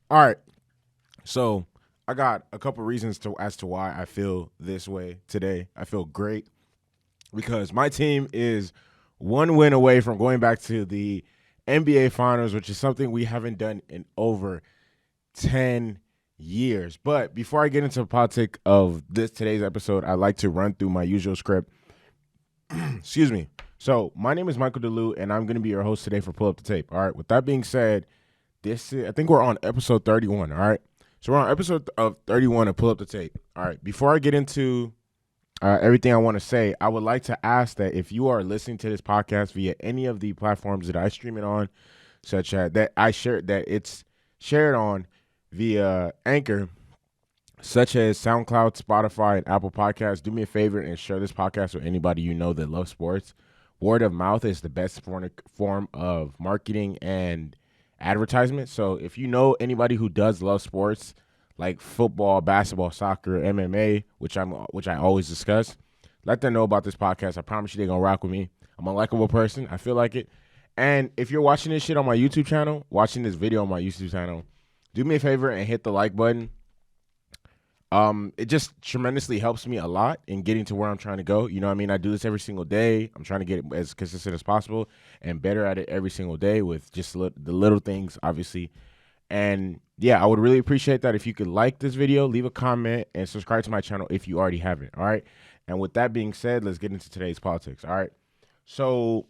All right. So I got a couple reasons as to why I feel this way today. I feel great because my team is one win away from going back to the NBA Finals, which is something we haven't done in over 10 years. But before I get into the politics of today's episode, I'd like to run through my usual script. Excuse me. So my name is Michael DeLu, and I'm going to be your host today for Pull Up the Tape. All right. With that being said, I think we're on episode 31. All right. So we're on episode of 31 of Pull Up the Tape. All right. Before I get into everything I want to say, I would like to ask that if you are listening to this podcast via any of the platforms that I stream it on, such as that it's shared on via Anchor, such as SoundCloud, Spotify, and Apple Podcasts, do me a favor and share this podcast with anybody you know that loves sports. Word of mouth is the best form of marketing and advertisement. So if you know anybody who does love sports like football, basketball, soccer, MMA, which I always discuss, let them know about this podcast. I promise you they're gonna rock with me. I'm a likable person. I feel like it. And if you're watching this shit on my YouTube channel, watching this video on my YouTube channel, do me a favor and hit the like button. It just tremendously helps me a lot in getting to where I'm trying to go. You know what I mean? I do this every single day. I'm trying to get as consistent as possible and better at it every single day with just the little things, obviously. And yeah, I would really appreciate that if you could like this video, leave a comment, and subscribe to my channel if you already haven't. All right. And with that being said, let's get into today's politics. All right. So,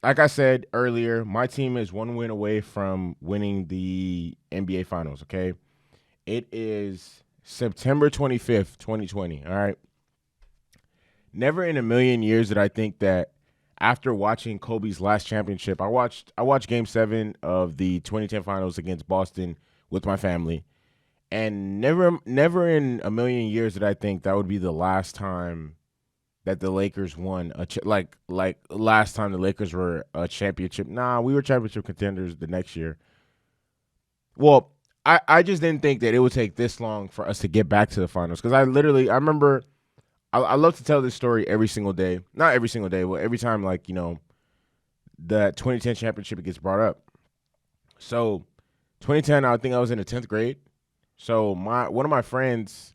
like I said earlier, my team is one win away from winning the NBA Finals. Okay. It is September 25th, 2020. All right. Never in a million years did I think that after watching Kobe's last championship, I watched Game 7 of the 2010 Finals against Boston with my family, and never in a million years did I think that would be the last time that the Lakers won like last time the Lakers were a championship. Nah, we were championship contenders the next year. Well, I just didn't think that it would take this long for us to get back to the finals because I remember. I love to tell this story every single day. Not every single day, but every time, like, you know, the 2010 championship gets brought up. So 2010, I think I was in the 10th grade. So one of my friends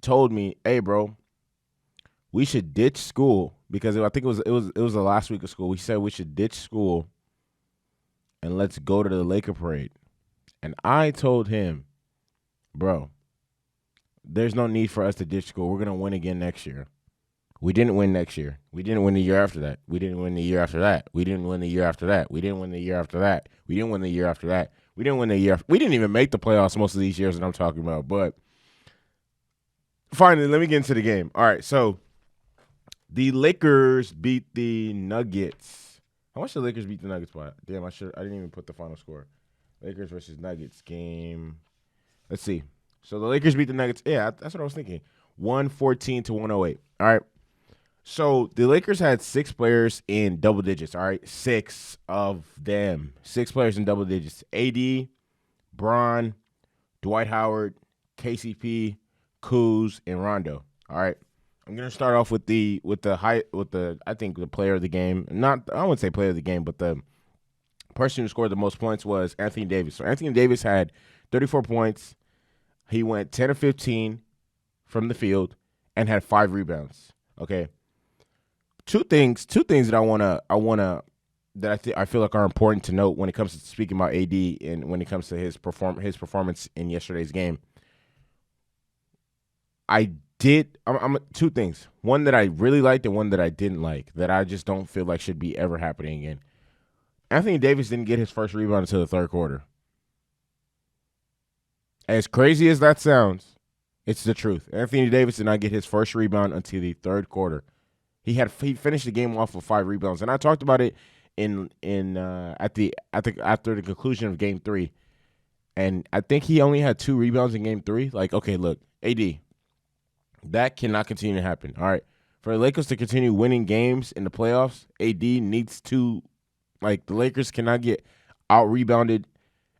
told me, "Hey, bro, we should ditch school," because I think it was the last week of school. We said we should ditch school and let's go to the Laker parade. And I told him, "Bro, there's no need for us to ditch school. We're going to win again next year." We didn't win next year. We didn't win the year after that. We didn't win the year after that. We didn't win the year after that. We didn't win the year after that. We didn't win the year after that. We didn't win the year after. We didn't even make the playoffs most of these years that I'm talking about. But finally, let me get into the game. All right, so the Lakers beat the Nuggets. How much did the Lakers beat the Nuggets by? Damn, I didn't even put the final score. Lakers versus Nuggets game. Let's see. So the Lakers beat the Nuggets. Yeah, that's what I was thinking. 114 to 108. All right. So the Lakers had 6 players in double digits. All right. 6 of them. 6 players in double digits. AD, Bron, Dwight Howard, KCP, Kuz, and Rondo. All right. I'm gonna start off with the I think the player of the game. I wouldn't say player of the game, but the person who scored the most points was Anthony Davis. So Anthony Davis had 34 points. He went 10 of 15 from the field and had 5 rebounds. Okay. Two things that I feel like are important to note when it comes to speaking about AD and when it comes to his performance in yesterday's game. Two things. One that I really liked and one that I didn't like, that I just don't feel like should be ever happening again. Anthony Davis didn't get his first rebound until the third quarter. As crazy as that sounds, it's the truth. Anthony Davis did not get his first rebound until the third quarter. He finished the game off with 5 rebounds, and I talked about it after the conclusion of Game 3, and I think he only had 2 rebounds in Game 3. Like, okay, look, AD, that cannot continue to happen. All right, for the Lakers to continue winning games in the playoffs, AD needs to, like, the Lakers cannot get out rebounded.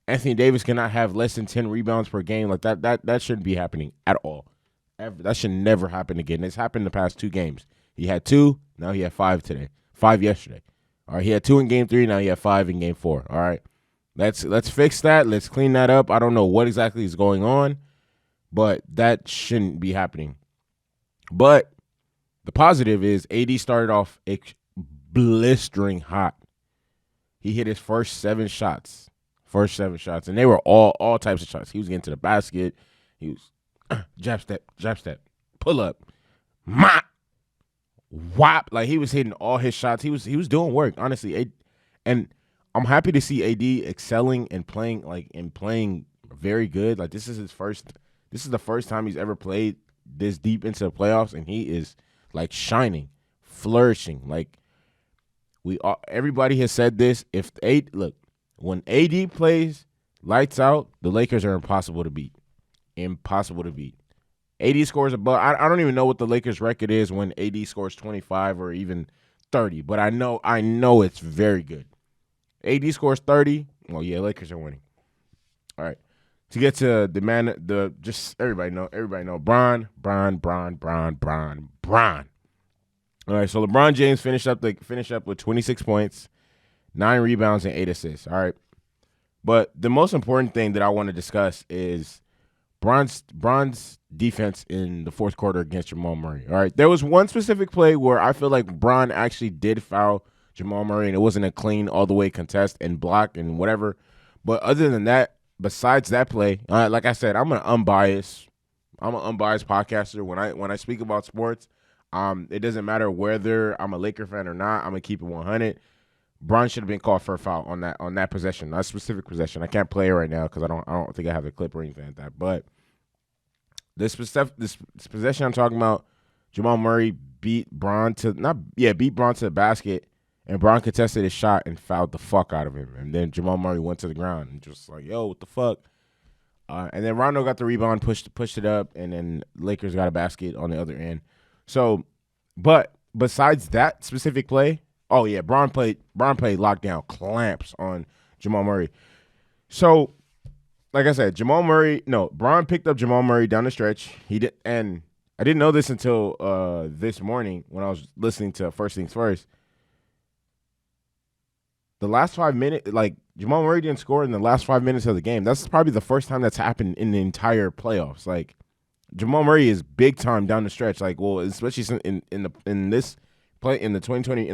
Anthony Davis cannot have less than 10 rebounds per game. Like that shouldn't be happening at all. Ever. That should never happen again. It's happened the past 2 games. He had 2, now he had 5 today. 5 yesterday. All right, he had 2 in Game 3, now he had 5 in Game 4. All right. Let's fix that. Let's clean that up. I don't know what exactly is going on, but that shouldn't be happening. But the positive is AD started off blistering hot. He hit his first seven shots, and they were all types of shots. He was getting to the basket. He was jab step, pull up, whop. Like he was hitting all his shots. He was doing work, honestly. And I'm happy to see AD excelling and playing very good. Like this is the first time he's ever played this deep into the playoffs, and he is like shining, flourishing. Like everybody has said this. When AD plays lights out, the Lakers are impossible to beat. AD scores above. I don't even know what the Lakers' record is when AD scores 25 or even 30, but I know it's very good. AD scores 30. Well, yeah, Lakers are winning. All right. To get to just everybody know Bron. All right, so LeBron James finished up with 26 points, 9 rebounds, and 8 assists. All right. But the most important thing that I want to discuss is Bron's defense in the fourth quarter against Jamal Murray. All right. There was one specific play where I feel like Bron actually did foul Jamal Murray, and it wasn't a clean all the way contest and block and whatever. But other than that, besides that play, like I said, I'm an unbiased podcaster. When I speak about sports, it doesn't matter whether I'm a Laker fan or not. I'm gonna keep it 100. Bron should have been called for a foul on that possession, that specific possession. I can't play it right now because I don't think I have the clip or anything like that. But this possession I'm talking about, Jamal Murray beat Bron to the basket, and Bron contested his shot and fouled the fuck out of him. And then Jamal Murray went to the ground and just like, yo, what the fuck? And then Rondo got the rebound, pushed it up, and then Lakers got a basket on the other end. So, but besides that specific play, oh yeah, Bron played lockdown clamps on Jamal Murray. So, like I said, Bron picked up Jamal Murray down the stretch. He did, and I didn't know this until this morning when I was listening to First Things First. The last 5 minutes, like Jamal Murray didn't score in the last 5 minutes of the game. That's probably the first time that's happened in the entire playoffs. Like Jamal Murray is big time down the stretch. Like, well, especially in this play in the 2020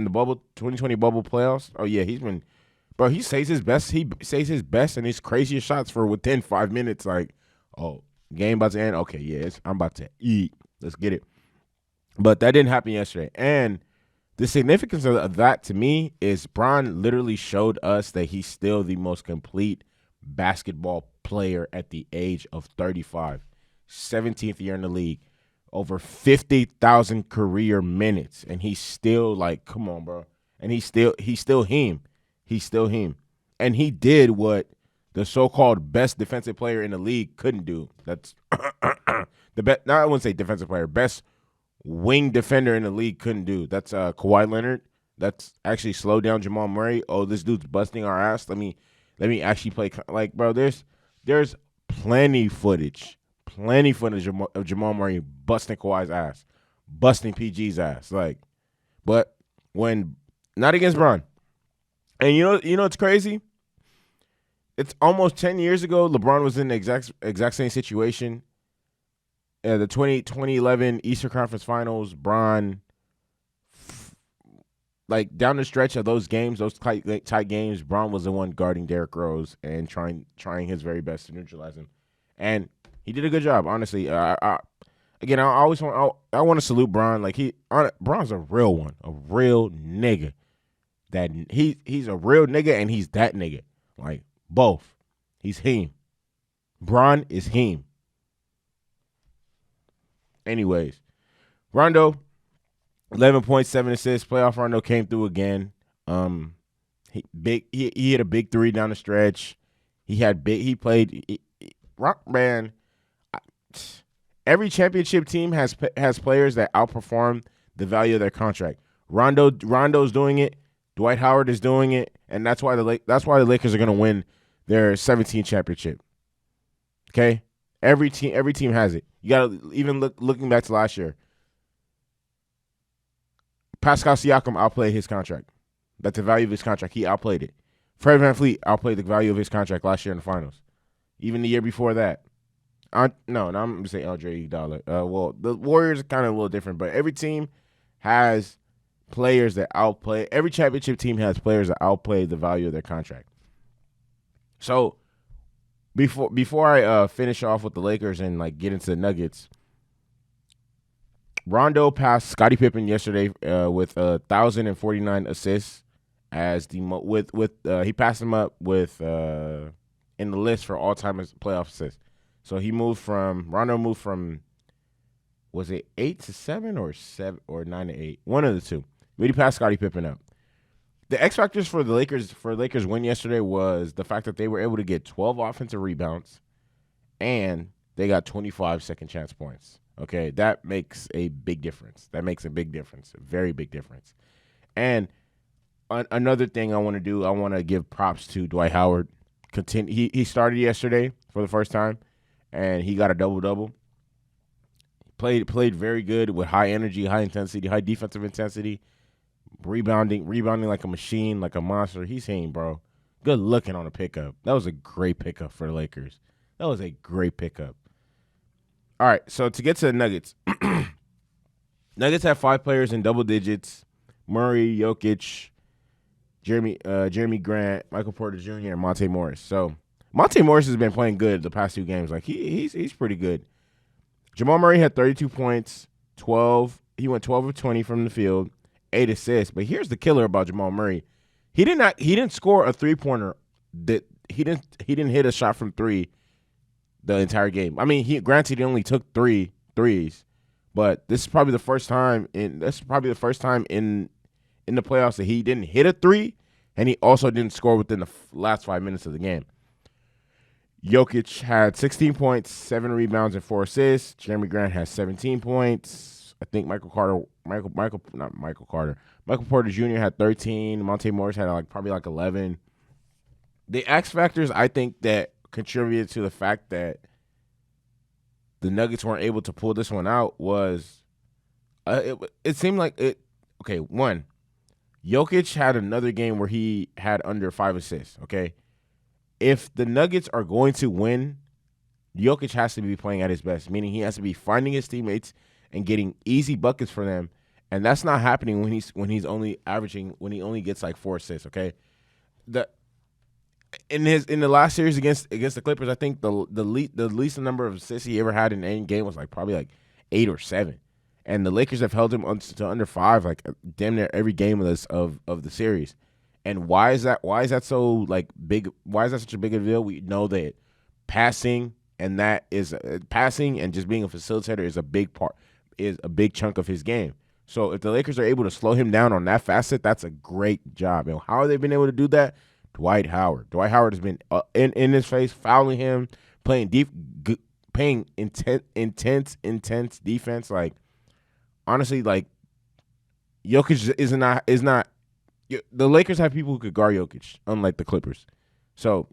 bubble playoffs. Oh yeah, he says his best. He says his best and his craziest shots for within 5 minutes. Like, oh, game about to end. Okay, yeah, I'm about to eat. Let's get it. But that didn't happen yesterday, and the significance of that to me is Bron literally showed us that he's still the most complete basketball player at the age of 35, 17th year in the league, over 50,000 career minutes, and he's still like, come on, bro. And he's still him. He's still him. And he did what the so-called best defensive player in the league couldn't do. That's the best. Now I wouldn't say defensive player, best wing defender in the league couldn't do. That's Kawhi Leonard. That's actually slowed down Jamal Murray. Oh, this dude's busting our ass. Let me actually play. Like, bro, there's plenty footage of Jamal Murray busting Kawhi's ass, busting PG's ass. Like, but when not against Bron. And you know it's crazy. It's almost 10 years ago. LeBron was in the exact same situation. The 2011 Eastern Conference Finals, Bron, like down the stretch of those games, those tight games, Bron was the one guarding Derrick Rose and trying his very best to neutralize him, and he did a good job. Honestly, I want to salute Bron. Like Bron's a real one, a real nigga. That he's a real nigga and he's that nigga. Like both, he's him. Bron is him. Anyways, Rondo, 11.7 assists. Playoff Rondo came through again. He hit a big three down the stretch. Every championship team has players that outperform the value of their contract. Rondo's doing it. Dwight Howard is doing it, and that's why the Lakers are going to win their 17th championship. Okay, every team has it. You got to even looking back to last year. Pascal Siakam outplayed his contract. That's the value of his contract. He outplayed it. Fred VanVleet outplayed the value of his contract last year in the finals. Even the year before that. No, I'm going to say Andre Iguodala. Well, the Warriors are kind of a little different, but every team has players that outplay. Every championship team has players that outplay the value of their contract. So before I finish off with the Lakers and like get into the Nuggets, Rondo passed Scottie Pippen yesterday with 1,049 assists as the he passed him up with in the list for all-time playoff assists. So Rondo moved from, was it 8 to 7 or 9 to 8? One of the two. But he passed Scottie Pippen up. The X factors for the Lakers win yesterday was the fact that they were able to get 12 offensive rebounds and they got 25 second chance points. Okay, that makes a big difference. A very big difference. And another thing I want to do, I want to give props to Dwight Howard. He started yesterday for the first time, and he got a double-double. Played very good with high energy, high intensity, high defensive intensity, rebounding like a machine, like a monster. He's saying, bro, good looking on a pickup. That was a great pickup for the Lakers. That was a great pickup. All right, so to get to the Nuggets, Nuggets have 5 players in double digits: Murray, Jokic, Jeremy Grant, Michael Porter Jr., and Monte Morris. So Monte Morris has been playing good the past 2 games. Like he's pretty good. Jamal Murray had 32 points, 12. He went 12 of 20 from the field, 8 assists. But here's the killer about Jamal Murray: he didn't score a 3-pointer. That he didn't hit a shot from 3 the entire game. I mean, he only took 3 threes, but this is probably the first time in the playoffs that he didn't hit a 3, and he also didn't score within the last 5 minutes of the game. Jokic had 16 points, 7 rebounds, and 4 assists. Jeremy Grant has 17 points. I think Michael Porter Jr. had 13. Monte Morris had probably 11. The X factors, I think, that contributed to the fact that the Nuggets weren't able to pull this one out was it seemed like it. Okay, one, Jokic had another game where he had under 5 assists. Okay, if the Nuggets are going to win, Jokic has to be playing at his best, meaning he has to be finding his teammates and getting easy buckets for them, and that's not happening when he only gets 4 assists. Okay, in the last series against the Clippers, I think the least number of assists he ever had in any game was probably 8 or 7, and the Lakers have held him to under 5 damn near every game of the series. And why is that? Why is that so big? Why is that such a big deal? We know that passing and just being a facilitator is a big chunk of his game. So if the Lakers are able to slow him down on that facet, that's a great job. And how have they been able to do that? Dwight Howard. Dwight Howard has been in his face, fouling him, playing intense defense. Honestly, Jokic is not. The Lakers have people who could guard Jokic, unlike the Clippers. So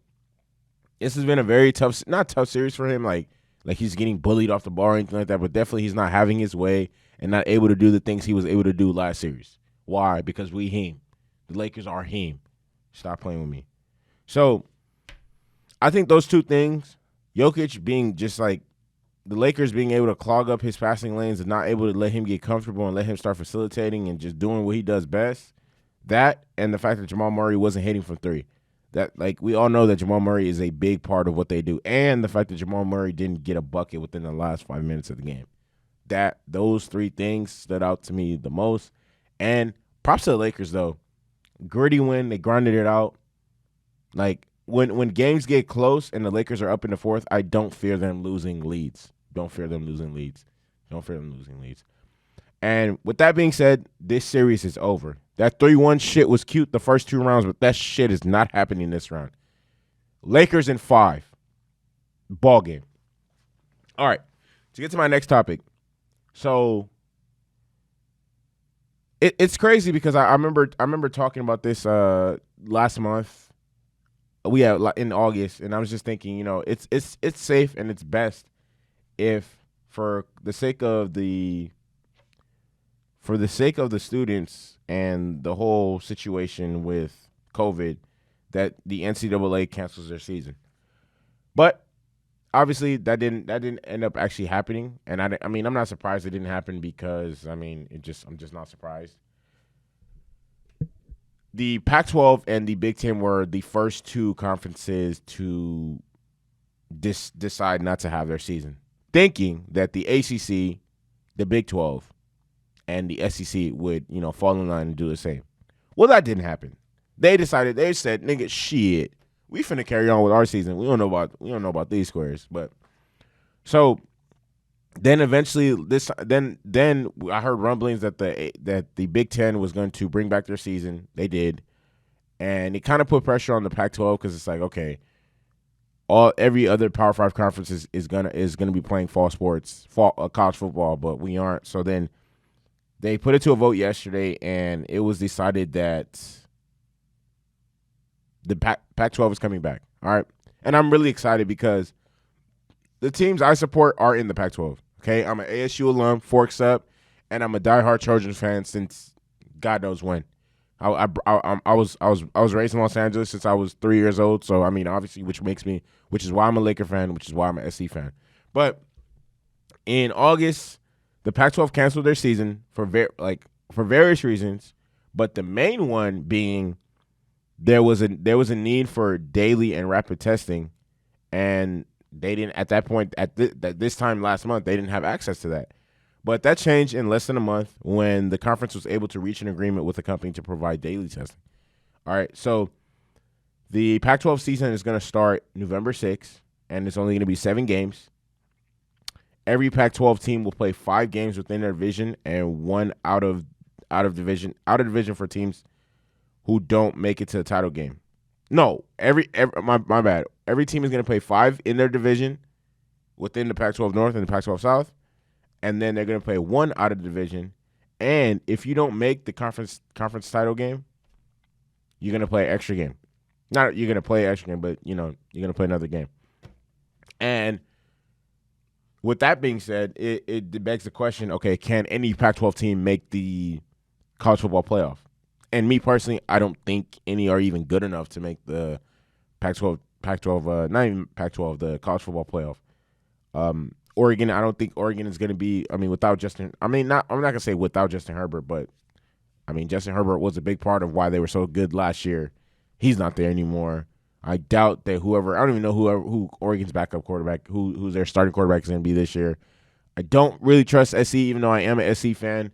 this has been a very not tough series for him. Like he's getting bullied off the ball or anything like that, but definitely he's not having his way and not able to do the things he was able to do last series. Why? Because we him. The Lakers are him. Stop playing with me. So I think those two things, Jokic being just the Lakers being able to clog up his passing lanes and not able to let him get comfortable and let him start facilitating and just doing what he does best, that and the fact that Jamal Murray wasn't hitting from 3. That we all know that Jamal Murray is a big part of what they do, and the fact that Jamal Murray didn't get a bucket within the last 5 minutes of the game. Those 3 things stood out to me the most. And props to the Lakers though. Gritty win, they grinded it out. When games get close and the Lakers are up in the 4th, I don't fear them losing leads. And with that being said, this series is over. That 3-1 shit was cute the first 2 rounds, but that shit is not happening this round. Lakers in 5. Ball game. All right. To get to my next topic. So it's crazy because I remember talking about this last month. We had in August, and I was just thinking, it's safe and it's best if for the sake of the students and the whole situation with COVID, that the NCAA cancels their season. But obviously that didn't end up actually happening, and I mean I'm not surprised it didn't happen because I mean I'm just not surprised. The Pac-12 and the Big Ten were the first two conferences to decide not to have their season, thinking that the ACC, the Big 12, and the SEC would fall in line and do the same. Well, that didn't happen. They said, nigga, shit, we finna carry on with our season. We don't know about these squares. But so then eventually then I heard rumblings that the Big Ten was going to bring back their season. They did, and it kind of put pressure on the Pac-12 because it's like, okay, every other Power 5 conference is gonna be playing fall sports, college football, but we aren't. So then they put it to a vote yesterday, and it was decided that the Pac-12 is coming back. All right, and I'm really excited because the teams I support are in the Pac-12. Okay, I'm an ASU alum, Forks Up, and I'm a diehard Trojans fan since God knows when. I was raised in Los Angeles since I was 3 years old. So I mean, obviously, which is why I'm a Laker fan, which is why I'm an SC fan. But in August, the Pac-12 canceled their season for various reasons, but the main one being there was a need for daily and rapid testing, and they didn't at that point at this time last month they didn't have access to that. But that changed in less than a month when the conference was able to reach an agreement with the company to provide daily testing. All right, so the Pac-12 season is going to start November 6th, and it's only going to be 7 games. Every Pac-12 team will play 5 games within their division and 1 out of division for teams who don't make it to the title game. No, my bad. Every team is going to play 5 in their division within the Pac-12 North and the Pac-12 South, and then they're going to play 1 out of the division. And if you don't make the conference title game, you're going to play an extra game. Not you're going to play an extra game, but you're going to play another game. And with that being said, it begs the question, okay, can any Pac-12 team make the college football playoff? And me personally, I don't think any are even good enough to make the Pac-12, not even Pac-12, the college football playoff. Oregon, I don't think Oregon is going to be, without Justin, I'm not going to say without Justin Herbert, but, Justin Herbert was a big part of why they were so good last year. He's not there anymore. I doubt that I don't even know who Oregon's backup quarterback, who's their starting quarterback is going to be this year. I don't really trust SC, even though I am an SC fan,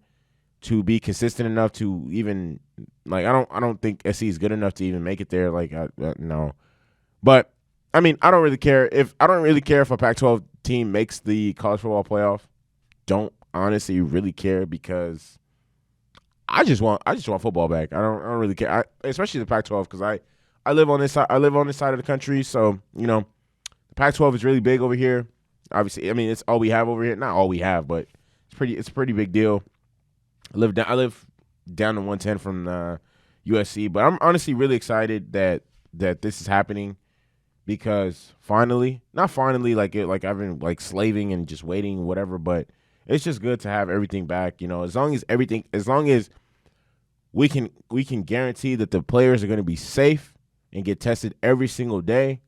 to be consistent enough to even, I don't think SC is good enough to even make it there. No. But, I don't really care. If a Pac-12 team makes the college football playoff. Don't honestly really care because I just want football back. I don't really care. Especially the Pac-12 because I live on this side. I live on this side of the country, so the Pac-12 is really big over here. Obviously, it's all we have over here. Not all we have, but it's a pretty big deal. I live down to 110 from USC, but I'm honestly really excited that this is happening because not finally, like I've been slaving and just waiting, whatever. But it's just good to have everything back. As long as we can guarantee that the players are going to be safe and get tested every single day,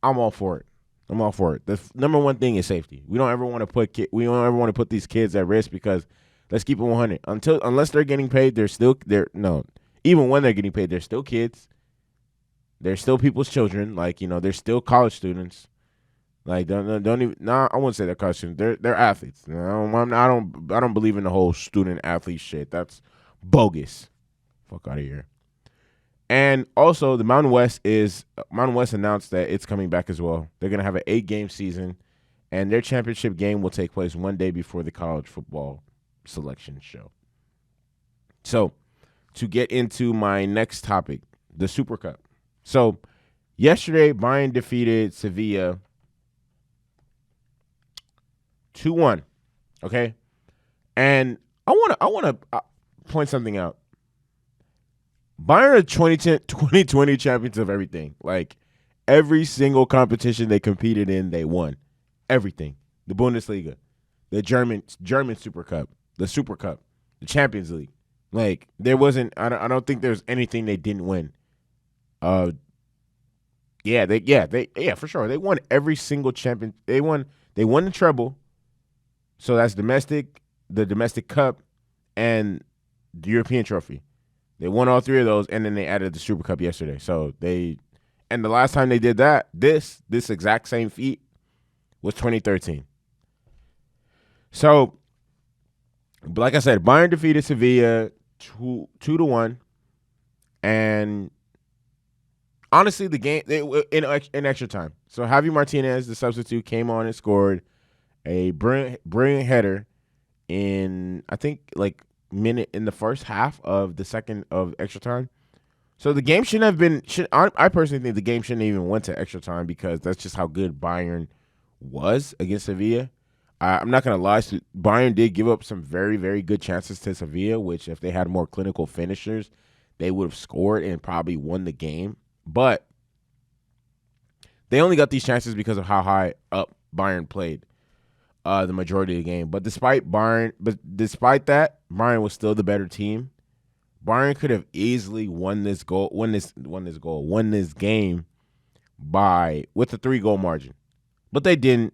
I'm all for it. The number one thing is safety. We don't ever want to put these kids at risk because let's keep it 100. Unless they're getting paid, even when they're getting paid, they're still kids. They're still people's children. They're still college students. I wouldn't say they're college students. They're athletes. I don't believe in the whole student athlete shit. That's bogus. Fuck out of here. And also, the Mountain West announced that it's coming back as well. They're gonna have an 8-game season, and their championship game will take place one day before the college football selection show. So, to get into my next topic, the Supercup. So, yesterday, Bayern defeated Sevilla 2-1. Okay, and I want to point something out. Bayern are 2020 champions of everything. Every single competition they competed in, they won. Everything. The Bundesliga, the German Supercup, the Supercup, the Champions League. There wasn't. I don't think there's anything they didn't win. Uh, yeah, for sure. They won every single champion. They won the treble. So that's the domestic cup, and the European trophy. They won all three of those, and then they added the Super Cup yesterday. And the last time they did that, this exact same feat was 2013. So, like I said, Bayern defeated Sevilla 2-1, and honestly, the game in extra time. So Javi Martinez, the substitute, came on and scored a brilliant header in, I think, like minute in the first half of the second of extra time. So the game shouldn't have been. I personally think the game shouldn't even went to extra time because that's just how good Bayern was against Sevilla. I'm not gonna lie, Bayern did give up some very, very good chances to Sevilla, which if they had more clinical finishers, they would have scored and probably won the game. But they only got these chances because of how high up Bayern played the majority of the game. But despite that, Bayern was still the better team. Bayern could have easily won this game with a 3-goal margin. But they didn't.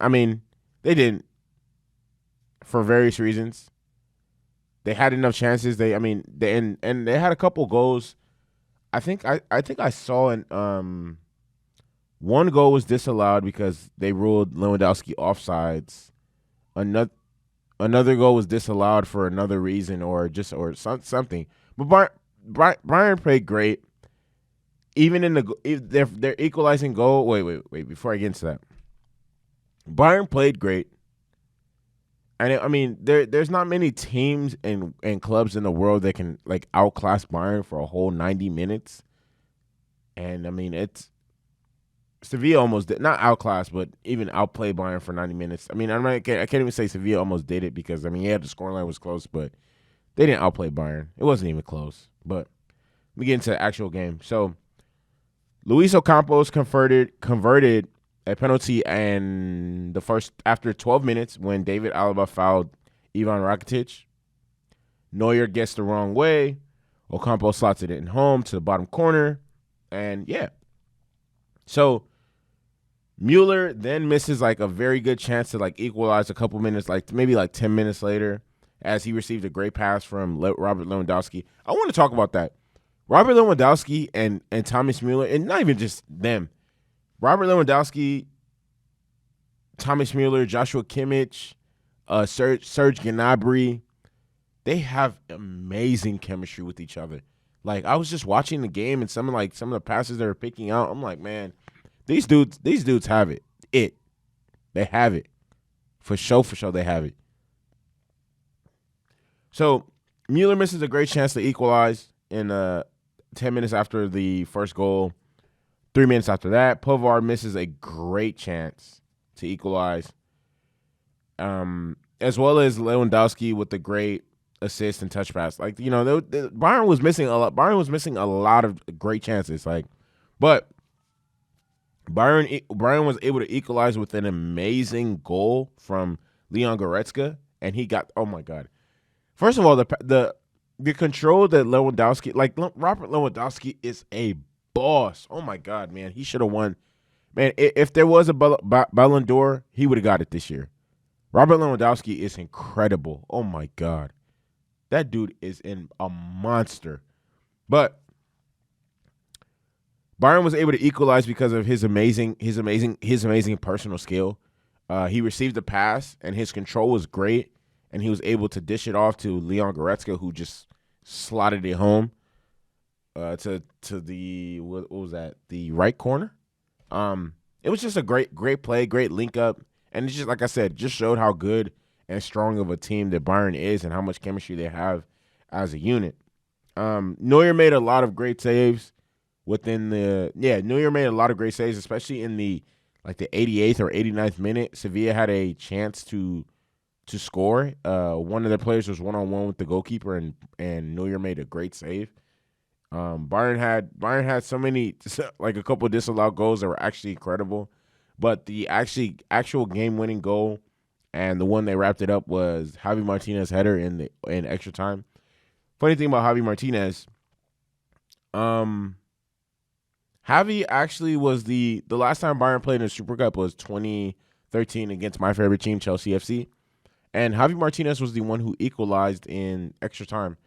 I mean, they didn't for various reasons. They had enough chances. They had a couple goals. I think I saw one goal was disallowed because they ruled Lewandowski offsides. Another goal was disallowed for another reason or something. But Bayern played great. Even in their equalizing goal. Wait. Before I get into that, Bayern played great. And there's not many teams and clubs in the world that can like outclass Bayern for a whole 90 minutes. And it's Sevilla almost did not outclass, but even outplay Bayern for 90 minutes. I can't even say Sevilla almost did it because the scoreline was close, but they didn't outplay Bayern. It wasn't even close. But let me get into the actual game. So Luis Ocampos converted a penalty and after 12 minutes when David Alaba fouled Ivan Rakitic. Neuer gets the wrong way. Ocampos slots it in home to the bottom corner. And yeah. So Mueller then misses like a very good chance to like equalize a couple minutes, like maybe like 10 minutes later, as he received a great pass from Robert Lewandowski. I want to talk about that. Robert Lewandowski and Thomas Mueller, and not even just them. Robert Lewandowski, Thomas Mueller, Joshua Kimmich, Serge Gnabry, they have amazing chemistry with each other. Like I was just watching the game and some of the passes they were picking out, I'm like, man, these dudes have it. They have it. For sure they have it. So Mueller misses a great chance to equalize in 10 minutes after the first goal. 3 minutes after that, Pavard misses a great chance to equalize, as well as Lewandowski with the great assist and touch pass. Like Bayern was missing a lot. Bayern was missing a lot of great chances. But Bayern was able to equalize with an amazing goal from Leon Goretzka, and he got, oh my god. First of all, the control that Lewandowski, like Robert Lewandowski is a boss. Oh my god, man, he should have won. Man, if there was a Ballon d'Or, he would have got it this year. Robert Lewandowski is incredible. Oh my god, that dude is a monster. But Bayern was able to equalize because of his amazing personal skill. He received the pass and his control was great, and he was able to dish it off to Leon Goretzka, who just slotted it home to the what was that? The right corner. It was just a great play, great link up, and it's just like I said, just showed how good and strong of a team that Bayern is and how much chemistry they have as a unit. Neuer made a lot of great saves Neuer made a lot of great saves, especially in the 88th or 89th minute. Sevilla had a chance to score. One of their players was one-on-one with the goalkeeper, and Neuer made a great save. Bayern had so many, like a couple of disallowed goals that were actually incredible, but the actual game-winning goal and the one they wrapped it up was Javi Martinez header in extra time. Funny thing about Javi Martinez, Javi actually was the last time Bayern played in the Supercup was 2013 against my favorite team, Chelsea FC. And Javi Martinez was the one who equalized in extra time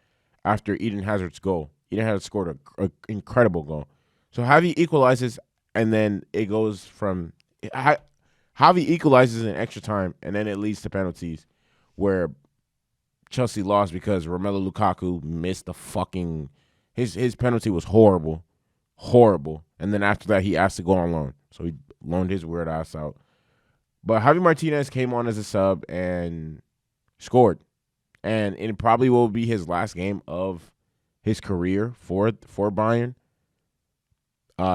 after Eden Hazard's goal. Eden Hazard scored an incredible goal. So Javi equalizes, and then it goes from Javi equalizes in extra time, and then it leads to penalties, where Chelsea lost because Romelu Lukaku missed the fucking his penalty was horrible, and then after that he asked to go on loan, so he loaned his weird ass out. But Javi Martinez came on as a sub and scored, and it probably will be his last game of his career for Bayern.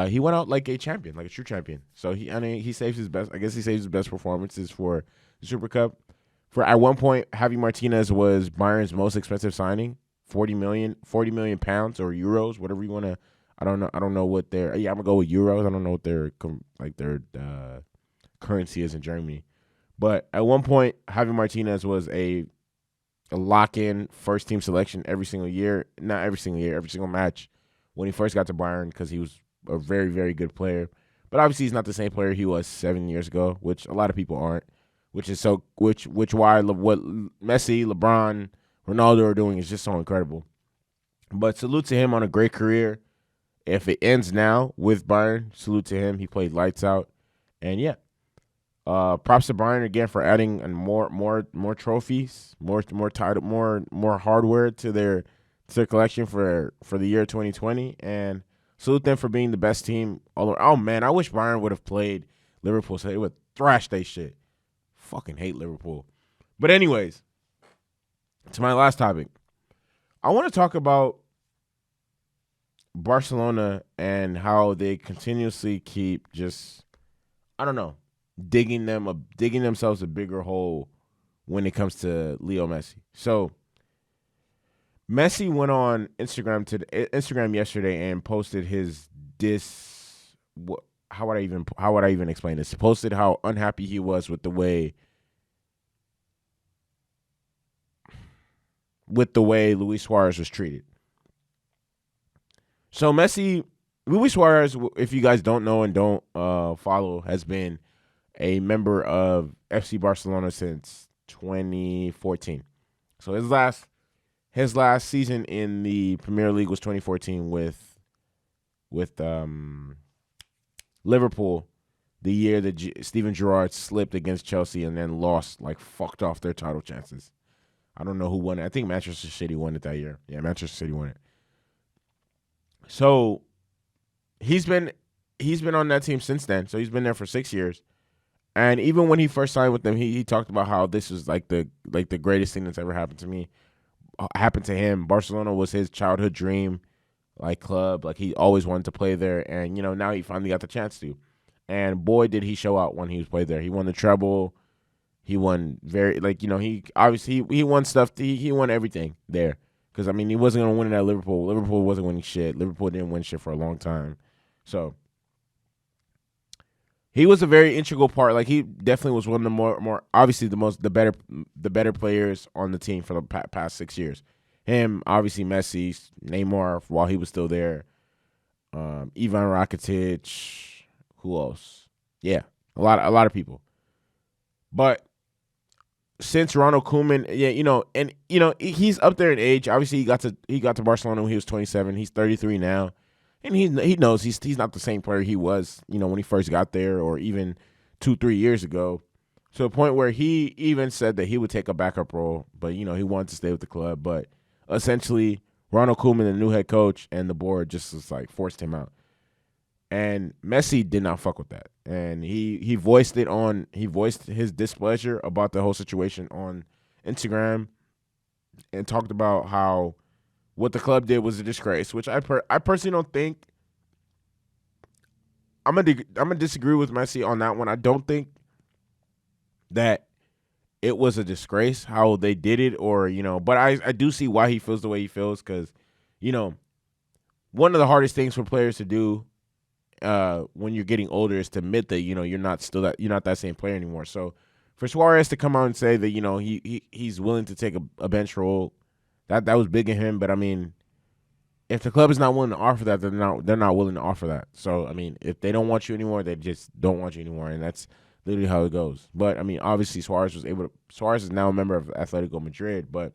He went out like a champion, like a true champion. So he saves his best. I guess he saves his best performances for the Super Cup. For at one point, Javi Martinez was Bayern's most expensive signing, 40 million pounds or euros, whatever you want to. I don't know what their. Yeah, I'm gonna go with euros. I don't know what their currency is in Germany. But at one point, Javi Martinez was a lock-in first-team selection every single year. Not every single year, every single match when he first got to Bayern, because he was a very, very good player. But obviously he's not the same player he was 7 years ago, which a lot of people aren't. Which why what Messi, LeBron, Ronaldo are doing is just so incredible. But salute to him on a great career. If it ends now with Bayern, salute to him. He played lights out. And yeah. Props to Bayern again for adding more trophies, more title, more hardware to their collection for the year 2020, and salute them for being the best team all over. Oh man, I wish Bayern would have played Liverpool so they would thrash they shit. Fucking hate Liverpool. But anyways, to my last topic, I want to talk about Barcelona and how they continuously keep just, I don't know, digging themselves a bigger hole when it comes to Leo Messi. So Messi went on Instagram yesterday and posted his how would I even explain this? He posted how unhappy he was with the way Luis Suarez was treated. So Luis Suarez, if you guys don't know and don't follow, has been a member of FC Barcelona since 2014. So his last season in the Premier League was 2014 with Liverpool, the year that Steven Gerrard slipped against Chelsea and then lost, like fucked off their title chances. I don't know who won it. I think Manchester City won it that year. Yeah, Manchester City won it. So he's been on that team since then. So he's been there for 6 years. And even when he first signed with them, he talked about how this was like the greatest thing that's ever happened to him. Barcelona was his childhood dream, like club. Like he always wanted to play there, and now he finally got the chance to. And boy, did he show out when he was played there. He won the treble. He won he won stuff. He won everything there. Because I mean, he wasn't gonna win it at Liverpool. Liverpool wasn't winning shit. Liverpool didn't win shit for a long time. So he was a very integral part. Like he definitely was one of the more obviously the better players on the team for the past 6 years. Him, obviously Messi, Neymar while he was still there, Ivan Rakitic, who else? Yeah, a lot of people. But since Ronald Koeman, he's up there in age. Obviously, he got to Barcelona when he was 27. He's 33 now. And he knows he's not the same player he was, when he first got there or even 2-3 years ago. To a point where he even said that he would take a backup role, but, he wanted to stay with the club. But essentially, Ronald Koeman, the new head coach, and the board just was like forced him out. And Messi did not fuck with that. And he voiced his displeasure about the whole situation on Instagram and talked about how what the club did was a disgrace, which I personally don't think. I'm gonna disagree with Messi on that one. I don't think that it was a disgrace how they did it, or but I do see why he feels the way he feels, because one of the hardest things for players to do when you're getting older is to admit that you're not that same player anymore. So for Suarez to come out and say that he's willing to take a bench role. That was big in him, but I mean, if the club is not willing to offer that, they're not willing to offer that. So I mean, if they don't want you anymore, they just don't want you anymore, and that's literally how it goes. But I mean, obviously Suarez is now a member of Atletico Madrid, but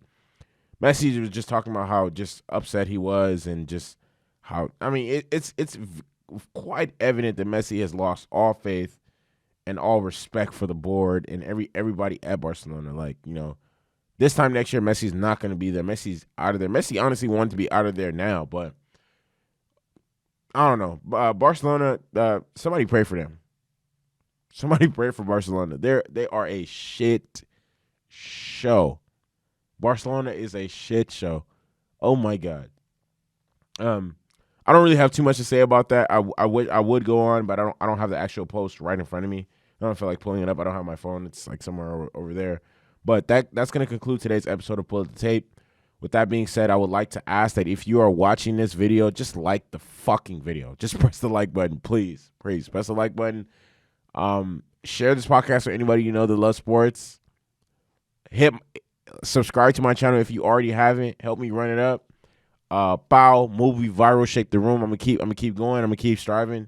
Messi was just talking about how just upset he was, and just how, I mean, it's quite evident that Messi has lost all faith and all respect for the board and everybody at Barcelona. Like, this time next year, Messi's not going to be there. Messi's out of there. Messi honestly wanted to be out of there now, but I don't know. Barcelona, somebody pray for them. Somebody pray for Barcelona. They are a shit show. Barcelona is a shit show. Oh my God. I don't really have too much to say about that. I would go on, but I don't have the actual post right in front of me. I don't feel like pulling it up. I don't have my phone. It's like somewhere over there. But that's going to conclude today's episode of Pull Up the Tape. With that being said, I would like to ask that if you are watching this video, just like the fucking video. Just press the like button, please. Please press the like button. Share this podcast with anybody you know that loves sports. Subscribe to my channel if you already haven't. Help me run it up. Movie viral, shake the room. I'm gonna keep going. I'm gonna keep striving.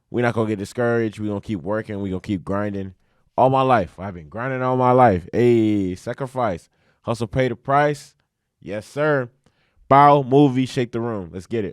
We're not gonna get discouraged. We're gonna keep working. We're gonna keep grinding. All my life, I've been grinding all my life. Hey, sacrifice, hustle, pay the price. Yes, sir. Movie, shake the room. Let's get it.